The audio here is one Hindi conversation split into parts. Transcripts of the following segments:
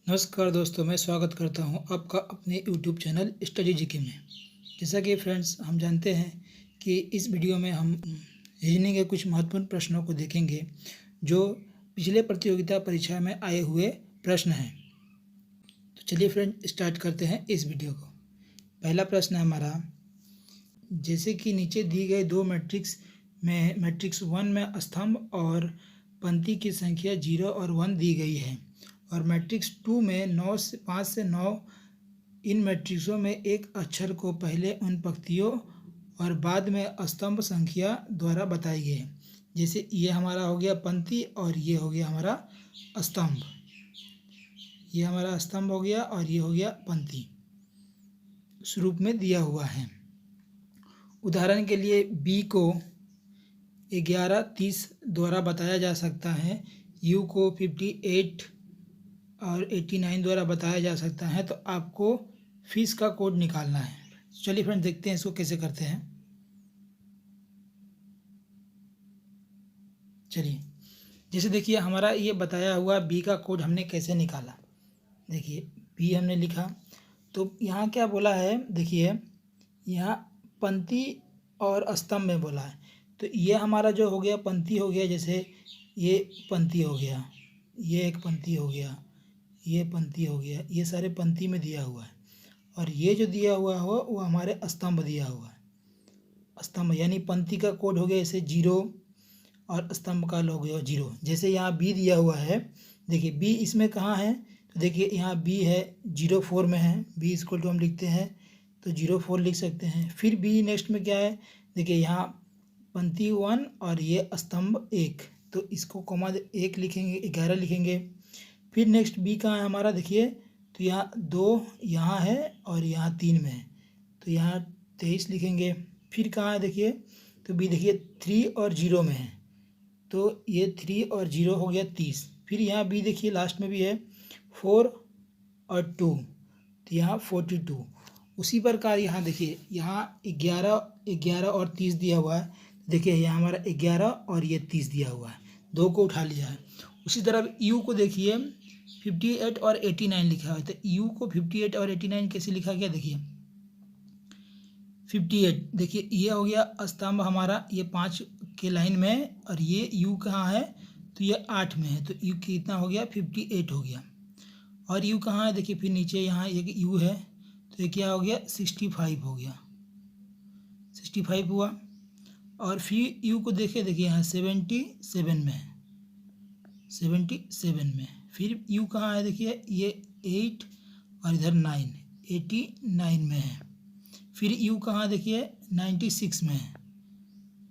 नमस्कार दोस्तों, मैं स्वागत करता हूं आपका अपने YouTube चैनल स्टडी जीके में। जैसा कि फ्रेंड्स हम जानते हैं कि इस वीडियो में हम रीजनिंग के कुछ महत्वपूर्ण प्रश्नों को देखेंगे जो पिछले प्रतियोगिता परीक्षा में आए हुए प्रश्न हैं। तो चलिए फ्रेंड स्टार्ट करते हैं इस वीडियो को। पहला प्रश्न है हमारा, जैसे कि नीचे दी गई दो मैट्रिक्स में मैट्रिक्स 1 में स्तंभ और पंक्ति की संख्या 0 और 1 दी गई है और मैट्रिक्स 2 में 5 से 9 इन मैट्रिक्सों में एक अक्षर को पहले उन पंक्तियों और बाद में स्तंभ संख्या द्वारा बताई गई है। जैसे ये हमारा हो गया पंक्ति और ये हो गया हमारा स्तंभ। ये हमारा स्तंभ हो गया और ये हो गया पंक्ति स्वरूप में दिया हुआ है। उदाहरण के लिए बी को 11:30 द्वारा बताया जा सकता है, यू को 58 और 89 द्वारा बताया जा सकता है। तो आपको फीस का कोड निकालना है। चलिए फ्रेंड देखते हैं इसको कैसे करते हैं। चलिए, जैसे देखिए हमारा ये बताया हुआ बी का कोड हमने कैसे निकाला। देखिए बी हमने लिखा तो यहाँ क्या बोला है, देखिए यहाँ पंक्ति और स्तंभ में बोला है। तो ये हमारा जो हो गया पंक्ति हो गया, जैसे ये पंक्ति हो गया, ये एक पंक्ति हो गया, ये पंक्ति हो गया, ये सारे पंक्ति में दिया हुआ है। और ये जो दिया हुआ हो वो हमारे स्तंभ दिया हुआ है। स्तंभ यानी पंक्ति का कोड हो गया जैसे 0 और स्तंभ का हो गया 0। जैसे यहाँ बी दिया हुआ है, देखिए बी इसमें कहाँ है, तो देखिए यहाँ बी है 04 में है। बी इक्वल टू हम लिखते हैं तो 04 लिख सकते हैं। फिर बी नेक्स्ट में क्या है, देखिए यहाँ पंक्ति 1 और ये स्तंभ 1, तो इसको कॉमा 1 लिखेंगे, 11 लिखेंगे। फिर नेक्स्ट बी कहाँ है हमारा, देखिए तो यहाँ 2 यहाँ है और यहाँ 3 में है, तो यहाँ 23 लिखेंगे। फिर कहाँ है देखिए, तो बी देखिए 3 और 0 में है, तो ये 3 और 0 हो गया 30। फिर यहाँ बी देखिए लास्ट में भी है 4 और 2, तो यहाँ 42। उसी प्रकार यहाँ देखिए यहाँ 11 और 30 दिया हुआ है। देखिए यहाँ हमारा 11 और ये 30 दिया हुआ है, दो को उठा लिया है। उसी तरह यू को देखिए 58 और 89 लिखा हुआ है। तो यू को 58 और 89 कैसे लिखा गया, देखिए 58 देखिए ये हो गया स्तंभ हमारा, ये 5 के लाइन में, और ये यू कहाँ है, तो ये 8 में है, तो यू कितना हो गया 58 हो गया। और यू कहाँ है, देखिए फिर नीचे यहाँ एक यू है, तो ये क्या हो गया 65 हो गया, 65 हुआ। और फिर यू को देखिए यहाँ 77 में है, 77 में। फिर यू कहाँ है, देखिए ये 8 और इधर 9, 89 में है। फिर यू कहाँ देखिए 96 में है,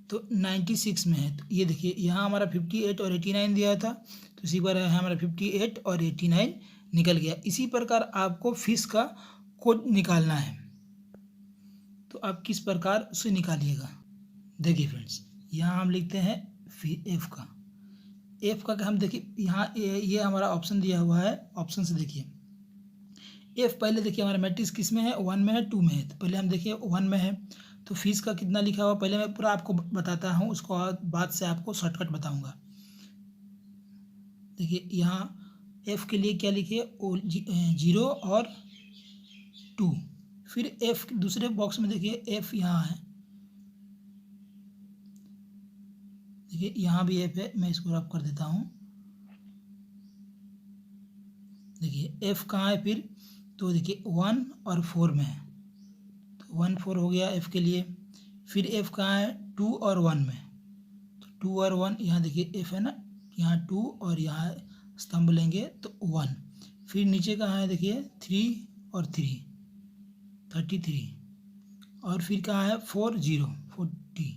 तो 96 में है। तो ये देखिए यहाँ हमारा 58 और 89 दिया था, तो इसी बार हमारा 58 और 89 निकल गया। इसी प्रकार आपको फीस का कोड निकालना है, तो आप किस प्रकार उसे निकालिएगा। देखिए फ्रेंड्स यहाँ हम लिखते हैं एफ का हम देखिए यहाँ ये हमारा ऑप्शन दिया हुआ है। ऑप्शन से देखिए एफ पहले देखिए हमारा मैट्रिक्स किस में है, 1 में है, 2 में है। तो पहले हम देखिए 1 में है, तो फीस का कितना लिखा हुआ पहले मैं पूरा आपको बताता हूँ, उसको बाद से आपको शॉर्टकट बताऊँगा। देखिए यहाँ एफ के लिए क्या लिखिए 0 और 2। फिर एफ दूसरे बॉक्स में देखिए एफ यहाँ है, देखिए यहाँ भी एफ है, मैं इसको रब कर देता हूँ। देखिए एफ कहाँ है फिर, तो देखिए 1 और 4 में है, तो 1 4 हो गया एफ के लिए। फिर एफ कहाँ है 2 और 1 में, तो 2 और 1 यहाँ देखिए एफ है ना, यहाँ 2 और यहाँ स्तंभ लेंगे तो 1। फिर नीचे कहाँ है देखिए 3 और 3, 33। और फिर कहाँ है 40, 40।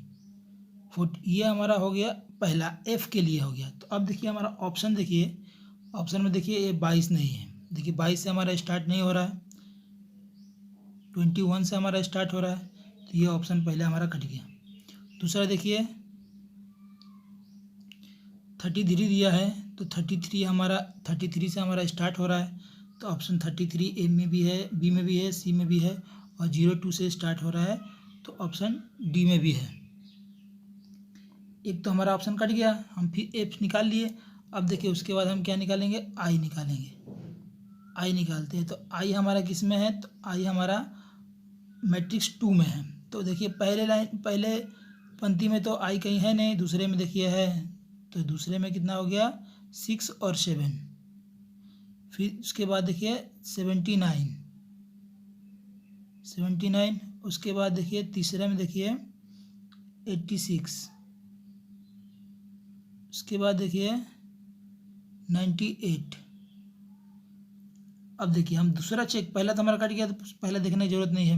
ये हमारा हो गया पहला एफ के लिए हो गया। तो अब देखिए हमारा ऑप्शन, देखिए ऑप्शन में देखिए ये 22 नहीं है, देखिए 22 से हमारा स्टार्ट नहीं हो रहा है, 21 से हमारा स्टार्ट हो रहा है, तो ये ऑप्शन पहले हमारा कट गया। दूसरा देखिए 33 दिया है, तो 33 से हमारा स्टार्ट हो रहा है, तो ऑप्शन 33 ए में भी है, बी में भी है, सी में भी है, और 02 से स्टार्ट हो रहा है, तो ऑप्शन डी में भी है। एक तो हमारा ऑप्शन कट गया, हम फिर एफ निकाल लिए। अब देखिए उसके बाद हम क्या निकालेंगे, आई निकालेंगे। आई निकालते हैं। तो आई हमारा किस में है, तो आई हमारा मैट्रिक्स 2 में है। तो देखिए पहले पंक्ति में तो आई कहीं है नहीं, दूसरे में देखिए है, तो दूसरे में कितना हो गया 6 और 7। फिर उसके बाद देखिए 79, उसके बाद देखिए तीसरे में देखिए 86, उसके बाद देखिए 98। अब देखिए हम दूसरा चेक, पहला तो हमारा कट गया तो पहला देखने की जरूरत नहीं है।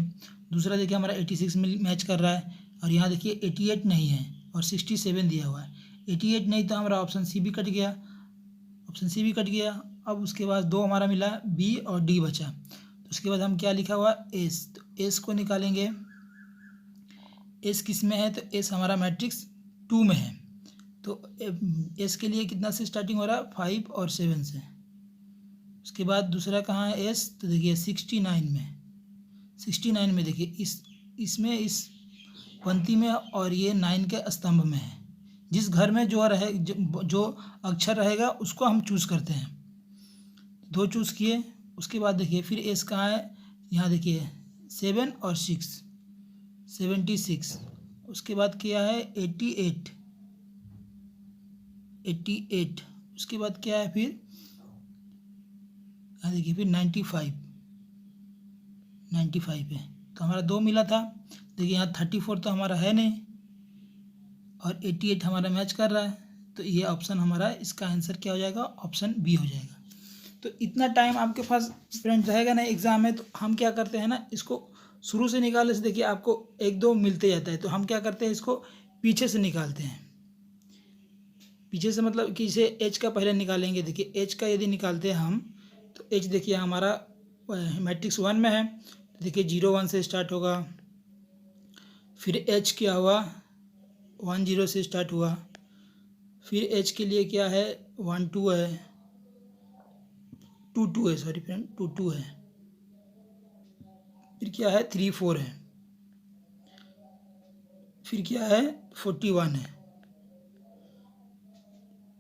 दूसरा देखिए हमारा 86 में मैच कर रहा है, और यहाँ देखिए 88 नहीं है और 67 दिया हुआ है। 88 नहीं तो हमारा ऑप्शन सी भी कट गया, ऑप्शन सी भी कट गया। अब उसके बाद दो हमारा मिला, बी और डी बचा। तो उसके बाद हम क्या लिखा हुआ एस, तो एस को निकालेंगे। एस किस में है, तो एस हमारा मैट्रिक्स 2 में है। तो एस के लिए कितना से स्टार्टिंग हो रहा है 5 और 7 से। उसके बाद दूसरा कहाँ है एस, तो देखिए 69 में देखिए इसमें इस पंक्ति में और ये 9 के स्तंभ में है। जिस घर में जो अक्षर रहेगा उसको हम चूज़ करते हैं। 2 चूज़ किए। उसके बाद देखिए फिर एस कहाँ है, यहाँ देखिए 7 और 6, 76। उसके बाद क्या है 88। उसके बाद क्या है फिर यहाँ देखिए फिर 95 है। तो हमारा 2 मिला था। देखिए यहाँ 34 तो हमारा है नहीं और 88 हमारा मैच कर रहा है। तो ये ऑप्शन हमारा, इसका आंसर क्या हो जाएगा, ऑप्शन बी हो जाएगा। तो इतना टाइम आपके पास फ्रेंड्स रहेगा ना एग्ज़ाम में, तो हम क्या करते हैं ना, इसको शुरू से निकालने से देखिए आपको 1-2 मिलते जाता है। तो हम क्या करते हैं, इसको पीछे से निकालते हैं। पीछे से मतलब कि इसे एच का पहले निकालेंगे। देखिए एच का यदि निकालते हैं हम, तो एच देखिए हमारा मैट्रिक्स 1 में है। तो देखिए 0-1 से स्टार्ट होगा, फिर एच क्या हुआ 1-0 से स्टार्ट हुआ, फिर एच के लिए क्या है 1-2 है, 2-2 है, सॉरी फ्रेंड 2-2 है, फिर क्या है 3-4 है, फिर क्या है 41 है,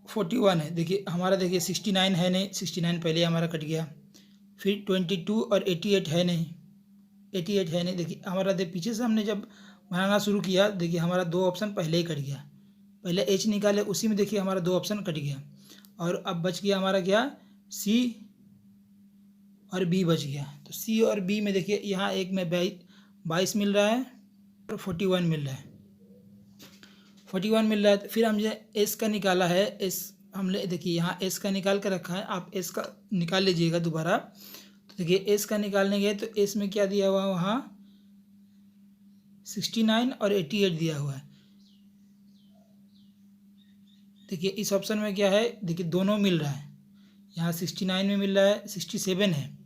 41 है। देखिए हमारा देखिए 69 है नहीं, 69 पहले हमारा कट गया। फिर 22 और 88 है नहीं, 88 है नहीं। देखिए हमारा पीछे से हमने जब बनाना शुरू किया, देखिए हमारा 2 ऑप्शन पहले ही कट गया। पहले एच निकाले, उसी में देखिए हमारा 2 ऑप्शन कट गया, और अब बच गया हमारा क्या सी और बी बच गया। तो सी और बी में देखिए यहाँ एक में 22 मिल रहा है और 41 मिल रहा है, 41 मिल रहा है। तो फिर हमने एस का निकाला है, एस हमने देखिए यहाँ एस का निकाल कर रखा है, आप एस का निकाल लीजिएगा दोबारा। तो देखिए एस का निकालने गए तो एस में क्या दिया हुआ है, वहाँ 69 और 88 दिया हुआ है। देखिए इस ऑप्शन में क्या है, देखिए दोनों मिल रहा है, यहाँ 69 में मिल रहा है, 67 है।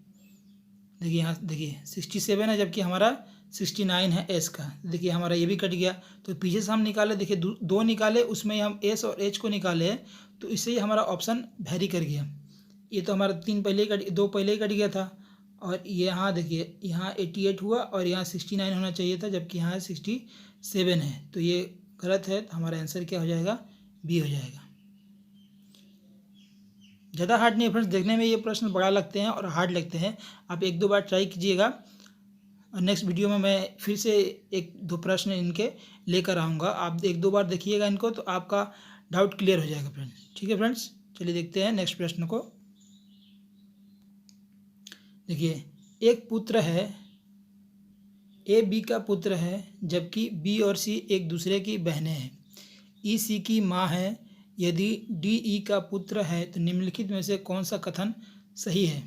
देखिए यहाँ देखिए 67 है, जबकि हमारा 69 है एस का। देखिए हमारा ये भी कट गया। तो पीछे से हम निकाले, देखिए 2 निकाले, उसमें हम एस और एच को निकाले, तो इससे ही हमारा ऑप्शन वेरी कर गया। ये तो हमारा 2 पहले ही कट गया था, और ये यहाँ देखिए यहाँ 88 हुआ और यहाँ 69 होना चाहिए था, जबकि यहाँ 67 है। तो ये गलत है। तो हमारा आंसर क्या हो जाएगा, बी हो जाएगा। ज़्यादा हार्ड नहीं है फ्रेंड्स, देखने में ये प्रश्न बड़ा लगते हैं और हार्ड लगते हैं। आप 1-2 बार ट्राई कीजिएगा, और नेक्स्ट वीडियो में मैं फिर से 1-2 प्रश्न इनके लेकर आऊँगा। आप 1-2 बार देखिएगा इनको, तो आपका डाउट क्लियर हो जाएगा फ्रेंड्स। ठीक है फ्रेंड्स, चलिए देखते हैं नेक्स्ट प्रश्न को। देखिए एक पुत्र है, ए बी का पुत्र है, जबकि बी और सी एक दूसरे की बहनें हैं। ई सी की माँ है। यदि डी ई का पुत्र है तो निम्नलिखित में से कौन सा कथन सही है।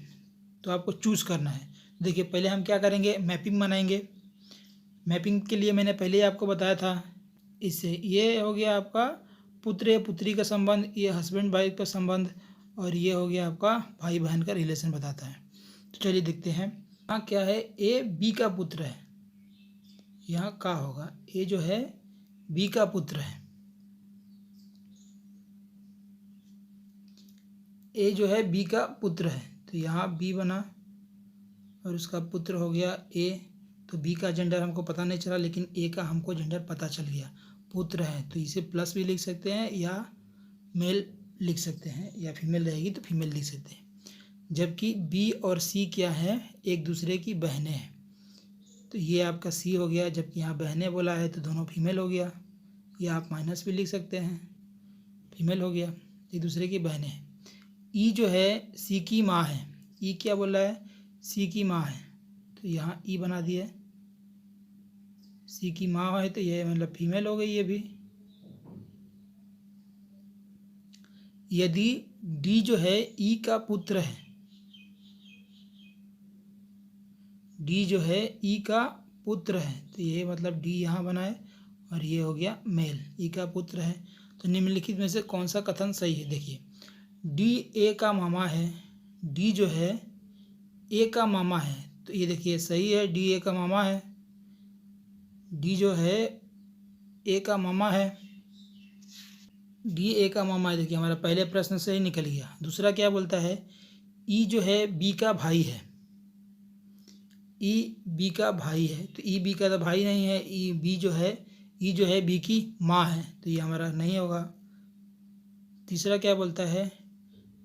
तो आपको चूज़ करना है। देखिए पहले हम क्या करेंगे, मैपिंग बनाएंगे। मैपिंग के लिए मैंने पहले ही आपको बताया था। इससे ये हो गया आपका पुत्र या पुत्री का संबंध, ये हस्बैंड वाइफ का संबंध, और ये हो गया आपका भाई बहन का रिलेशन बताता है। तो चलिए देखते हैं। यहाँ क्या है, ए बी का पुत्र है, यहाँ क्या होगा, ए जो है बी का पुत्र है, ए जो है बी का पुत्र है। तो यहाँ बी बना और उसका पुत्र हो गया ए। तो बी का जेंडर हमको पता नहीं चला, लेकिन ए का हमको जेंडर पता चल गया, पुत्र है। तो इसे प्लस भी लिख सकते हैं या मेल लिख सकते हैं, या फीमेल रहेगी तो फीमेल लिख सकते हैं। जबकि बी और सी क्या है, एक दूसरे की बहनें हैं। तो ये आपका सी हो गया, जबकि यहाँ बहनें बोला है तो दोनों फीमेल हो गया, या आप माइनस भी लिख सकते हैं, फीमेल हो गया, एक दूसरे की बहनें हैं। ई जो है सी की माँ है, ई क्या बोला है, सी की माँ है, तो यहाँ ई बना दिया, सी की माँ है तो ये मतलब फीमेल हो गई ये भी। यदि डी जो है ई का पुत्र है, डी जो है ई का पुत्र है, तो ये मतलब डी यहाँ बनाए और ये हो गया मेल, ई का पुत्र है। तो निम्नलिखित में से कौन सा कथन सही है? देखिए, डी ए का मामा है, डी जो है ए का मामा है, तो ये देखिए सही है, डी ए का मामा है, डी जो है ए का मामा है, डी ए का मामा है। देखिए हमारा पहले प्रश्न से ही निकल गया। दूसरा क्या बोलता है, ई जो है बी का भाई है, ई बी का भाई है, तो ई बी का तो भाई नहीं है, ई बी जो है, ई जो है बी की माँ है, तो ये हमारा नहीं होगा। तीसरा क्या बोलता है,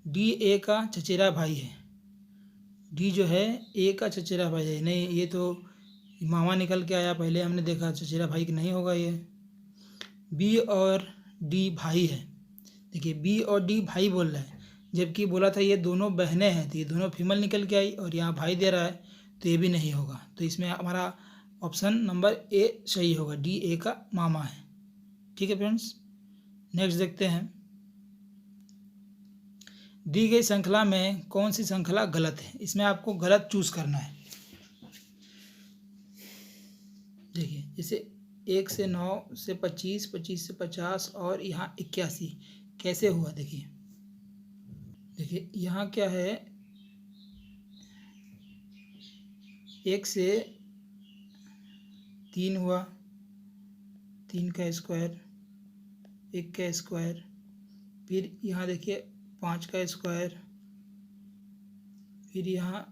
डी ए का चचेरा भाई है, डी जो है ए का चचेरा भाई है, नहीं ये तो मामा निकल के आया, पहले हमने देखा चचेरा भाई की नहीं होगा ये। बी और डी भाई है, देखिए बी और डी भाई बोल रहा है, जबकि बोला था ये दोनों बहनें हैं, तो ये दोनों फीमेल निकल के आई, और यहाँ भाई दे रहा है, तो ये भी नहीं होगा। तो इसमें हमारा ऑप्शन नंबर ए सही होगा, डी ए का मामा है। ठीक है फ्रेंड्स, नेक्स्ट देखते हैं। दी गई श्रृंखला में कौन सी श्रृंखला गलत है? इसमें आपको गलत चूज करना है। देखिए जैसे 1 से 9 से 25, 25 से 50 और यहाँ 81 कैसे हुआ? देखिए देखिए यहाँ क्या है, 1 से 3 हुआ, 3 का स्क्वायर, 1 का स्क्वायर, फिर यहाँ देखिए 5 का स्क्वायर, फिर यहाँ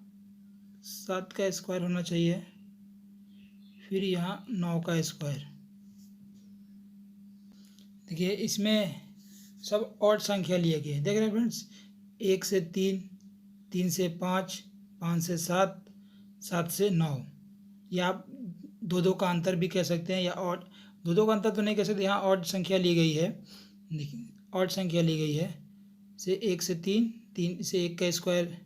7 का स्क्वायर होना चाहिए, फिर यहाँ 9 का स्क्वायर। देखिए इसमें सब ऑड संख्या लिए गए, देख रहे हैं फ्रेंड्स, 1 से 3, 3 से 5, 5 से 7, 7 से 9, या आप 2-2 का अंतर भी कह सकते हैं, या ऑड, 2-2 का अंतर तो नहीं कह सकते, यहाँ ऑड संख्या ली गई है। देखिए ऑड संख्या ली गई है, से 1 से 3, 3 से 1 का स्क्वायर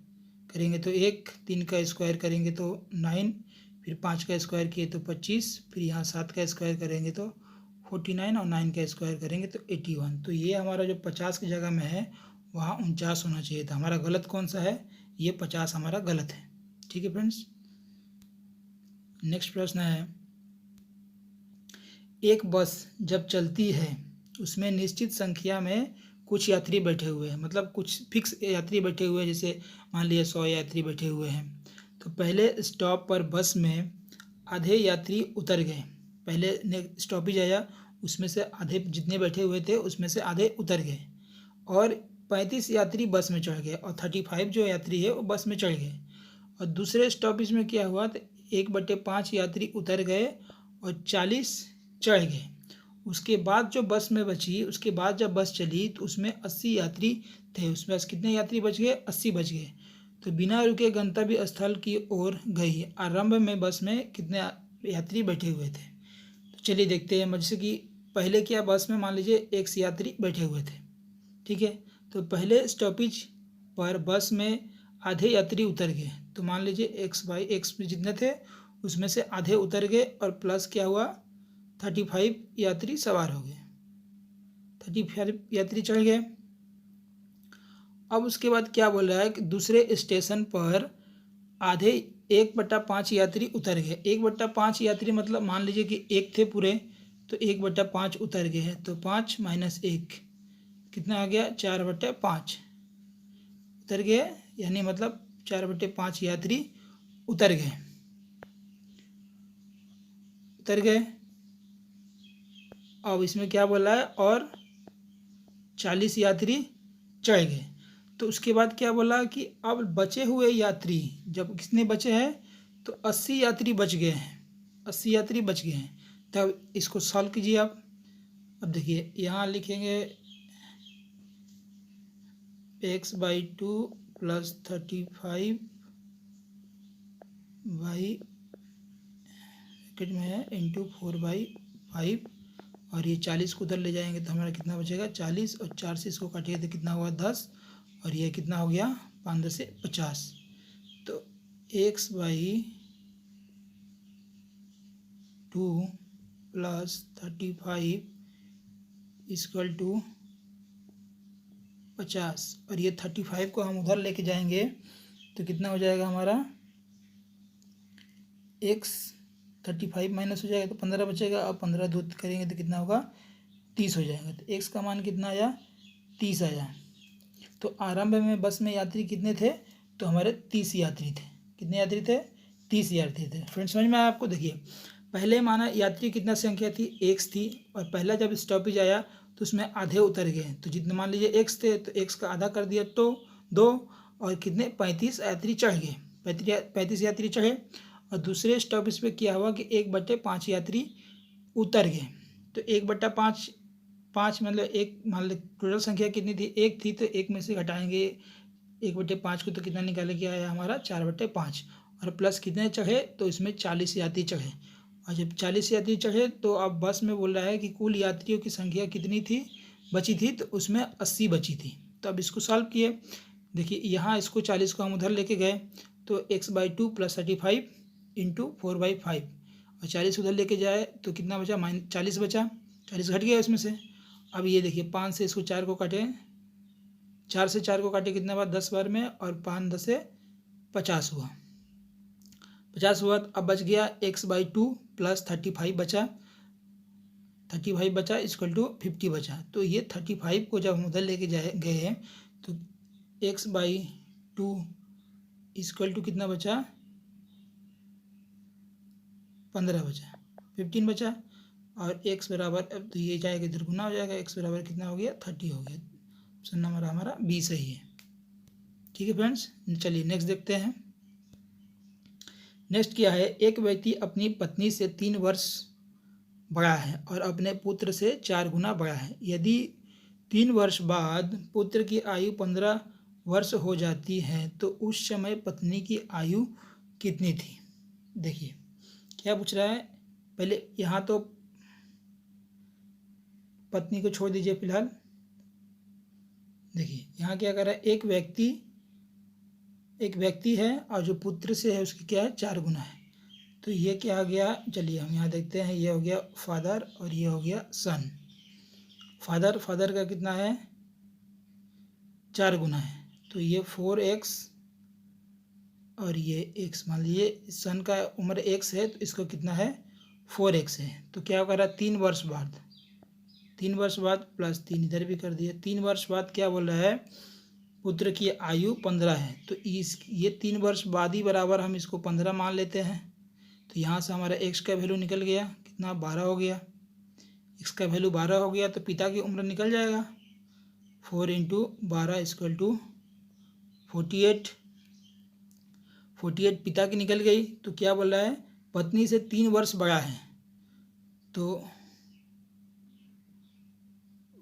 करेंगे तो 1, 3 का स्क्वायर करेंगे तो 9, फिर 5 का स्क्वायर किए तो 25, फिर यहाँ 7 का स्क्वायर करेंगे तो 49, और 9 का स्क्वायर करेंगे तो 81। तो ये हमारा जो 50 की जगह में है वहाँ 49 होना चाहिए था। हमारा गलत कौन सा है? ये 50 हमारा गलत है। ठीक है फ्रेंड्स, नेक्स्ट प्रश्न है, एक बस जब चलती है उसमें निश्चित संख्या में कुछ यात्री बैठे हुए हैं, मतलब कुछ फिक्स यात्री बैठे हुए हैं, जैसे मान लीजिए 100 यात्री बैठे हुए हैं। तो पहले स्टॉप पर बस में आधे यात्री उतर गए, पहले स्टॉपेज आया, उसमें से आधे जितने बैठे हुए थे उसमें से आधे उतर गए, और 35 यात्री बस में चढ़ गए, और 35 जो यात्री है वो बस में चढ़ गए। और दूसरे स्टॉपेज में क्या हुआ, तो 1/5 यात्री उतर गए और 40 चढ़ गए। उसके बाद जो बस में बची, उसके बाद जब बस चली तो उसमें 80 यात्री थे, उसमें कितने यात्री बच गए? 80 बच गए। तो बिना रुके गंतव्य स्थल की ओर गई। आरंभ में बस में कितने यात्री बैठे हुए थे? तो चलिए देखते हैं। जैसे कि पहले क्या, बस में मान लीजिए 100 यात्री बैठे हुए थे, ठीक है। तो पहले स्टॉपेज पर बस में आधे यात्री उतर गए, तो मान लीजिए x जितने थे उसमें से आधे उतर गए, और प्लस क्या हुआ, 35 यात्री सवार हो गए, 35 यात्री चढ़ गए। अब उसके बाद क्या बोल रहा है कि दूसरे स्टेशन पर आधे 1/5 यात्री उतर गए। 1/5 यात्री मतलब मान लीजिए कि 1 थे पूरे, तो 1/5 उतर गए हैं, तो 5 - 1 कितना आ गया? 4/5 उतर गए, यानी मतलब 4/5 यात्री उतर गए, उतर गए। अब इसमें क्या बोला है, और 40 यात्री चढ़ गए। तो उसके बाद क्या बोला कि अब बचे हुए यात्री, जब कितने बचे हैं, तो 80 यात्री बच गए हैं, 80 यात्री बच गए हैं। तब इसको सॉल्व कीजिए आप। अब देखिए यहाँ लिखेंगे x/2 प्लस 35 बाई ब्रैकेट में है इंटू 4/5 और ये 40 को उधर ले जाएंगे तो हमारा कितना बचेगा 40 और 4 से इसको काटिए तो कितना हुआ 10 और ये कितना हो गया 5 10 से 50। तो x/2 प्लस 35 इक्वल टू 50 और ये 35 को हम उधर लेके जाएंगे तो कितना हो जाएगा हमारा x 35 माइनस हो जाएगा तो 15 बचेगा और 15 दूध करेंगे तो कितना होगा 30 हो जाएगा। तो x का मान कितना आया 30 आया। तो आरंभ में बस में यात्री कितने थे तो हमारे 30 यात्री थे। कितने यात्री थे 30 यात्री थे। फ्रेंड्स समझ में आया आपको। देखिए पहले माना यात्री कितना संख्या थी x थी और पहला जब स्टॉपेज आया तो उसमें आधे उतर गए तो जितने मान लीजिए x थे तो x का आधा कर दिया तो 2 और कितने 35 यात्री चढ़ गए 35 यात्री चढ़े और दूसरे स्टॉपेज पे क्या हुआ कि 1/5 यात्री उतर गए। तो 1/5 मतलब एक मान लो टोटल संख्या कितनी थी 1 थी तो 1 में से घटाएंगे 1/5 को तो कितना निकाले के आया हमारा 4/5 और प्लस कितने चढ़े तो इसमें 40 यात्री चढ़े और जब 40 यात्री चढ़े तो अब बस में बोल रहा है कि कुल यात्रियों की संख्या कितनी थी बची थी तो उसमें 80 बची थी। तो अब इसको सॉल्व किए। देखिए यहाँ इसको 40 को हम उधर लेके गए तो x/2 प्लस 35 इंटू 4/5 और 40 उधर लेके जाए तो कितना बचा -40 बचा 40 घट गया इसमें से। अब ये देखिए 5 से इसको 4 को काटे 4 से 4 को काटे कितना बार 10 बार में और 5 10 से 50 हुआ 50 हुआ। अब बच गया x/2 प्लस 35 बचा 35 बचा इक्वल टू 50 बचा। तो ये 35 को जब हम उधर लेके गए तो x/2 इक्वल टू कितना बचा 15 बचा 15 बचा और x बराबर अब तो ये जाएगा इधर गुना हो जाएगा x बराबर कितना हो गया 30 हो गया। ऑप्शन नंबर हमारा बी सही है। ठीक है फ्रेंड्स चलिए नेक्स्ट देखते हैं। नेक्स्ट क्या है एक व्यक्ति अपनी पत्नी से 3 वर्ष बड़ा है और अपने पुत्र से 4 गुना बड़ा है। यदि 3 वर्ष बाद पुत्र की आयु 15 वर्ष हो जाती है तो उस समय पत्नी की आयु कितनी थी। देखिए क्या पूछ रहा है पहले यहाँ तो पत्नी को छोड़ दीजिए फिलहाल। देखिए यहाँ क्या कर रहा है एक व्यक्ति है और जो पुत्र से है उसकी क्या है 4 गुना है। तो ये क्या आ गया चलिए हम यहाँ देखते हैं। ये हो गया फादर और ये हो गया सन। फादर का कितना है 4 गुना है तो ये 4x और ये x मान लीजिए सन का उम्र x है तो इसको कितना है 4x है। तो क्या कर रहा है 3 वर्ष बाद प्लस 3 इधर भी कर दिया। 3 वर्ष बाद क्या बोल रहा है पुत्र की आयु 15 है तो ये 3 वर्ष बाद ही बराबर हम इसको 15 मान लेते हैं। तो यहाँ से हमारा x का वैल्यू निकल गया कितना 12 हो गया। x का वैल्यू 12 हो गया तो पिता की उम्र निकल जाएगा 4 इंटू 12 इक्वल टू 48 पिता की निकल गई। तो क्या बोल रहा है पत्नी से 3 वर्ष बड़ा है तो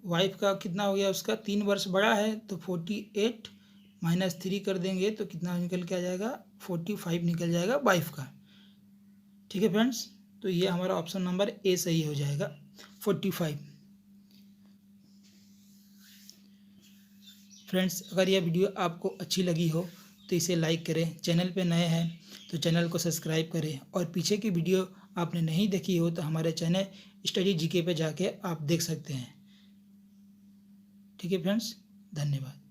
वाइफ का कितना हो गया उसका 3 वर्ष बड़ा है तो 48 माइनस 3 कर देंगे तो कितना निकल के आ जाएगा 45 निकल जाएगा वाइफ का। ठीक है फ्रेंड्स तो ये हमारा ऑप्शन नंबर ए सही हो जाएगा 45। फ्रेंड्स अगर यह वीडियो आपको अच्छी लगी हो तो इसे लाइक करें। चैनल पे नए हैं तो चैनल को सब्सक्राइब करें और पीछे की वीडियो आपने नहीं देखी हो तो हमारे चैनल स्टडी जीके पे जाके आप देख सकते हैं। ठीक है फ्रेंड्स धन्यवाद।